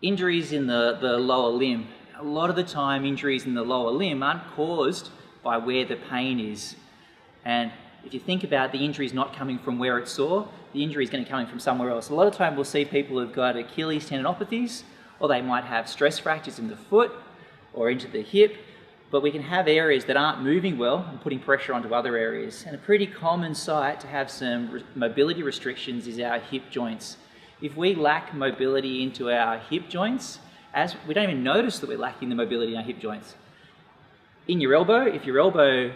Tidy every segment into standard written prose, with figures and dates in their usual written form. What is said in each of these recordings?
Injuries in the lower limb. A lot of the time injuries in the lower limb aren't caused by where the pain is. And if you think about the injury is not coming from where it's sore, the injury is going to be coming from somewhere else. A lot of the time we'll see people who've got Achilles tendinopathies, or they might have stress fractures in the foot or into the hip, but we can have areas that aren't moving well and putting pressure onto other areas. And a pretty common site to have some mobility restrictions is our hip joints. If we lack mobility into our hip joints, we don't even notice that we're lacking the mobility in our hip joints. In your elbow, if your elbow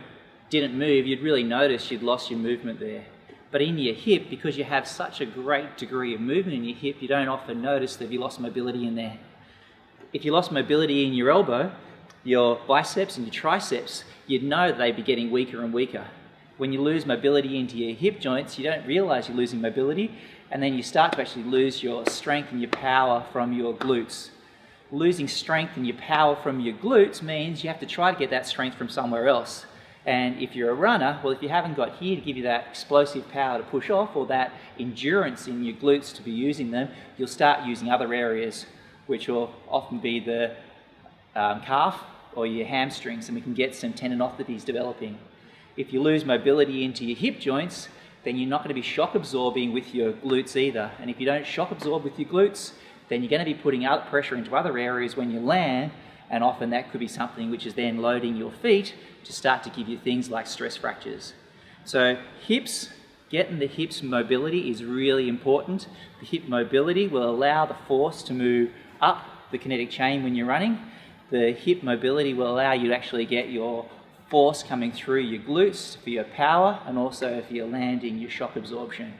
didn't move, you'd really notice you'd lost your movement there. But in your hip, because you have such a great degree of movement in your hip, you don't often notice that you lost mobility in there. If you lost mobility in your elbow, your biceps and your triceps, you'd know that they'd be getting weaker and weaker. When you lose mobility into your hip joints, you don't realize you're losing mobility, and then you start to actually lose your strength and your power from your glutes. Losing strength and your power from your glutes means you have to try to get that strength from somewhere else. And if you're a runner, well, if you haven't got here to give you that explosive power to push off, or that endurance in your glutes to be using them, you'll start using other areas, which will often be the calf or your hamstrings, and we can get some tendinopathies developing. If you lose mobility into your hip joints, then you're not going to be shock absorbing with your glutes either. And if you don't shock absorb with your glutes, then you're going to be putting out pressure into other areas when you land, and often that could be something which is then loading your feet to start to give you things like stress fractures. So hips, getting the hips mobility is really important. The hip mobility will allow the force to move up the kinetic chain when you're running. The hip mobility will allow you to actually get your force coming through your glutes for your power, and also for your landing, your shock absorption.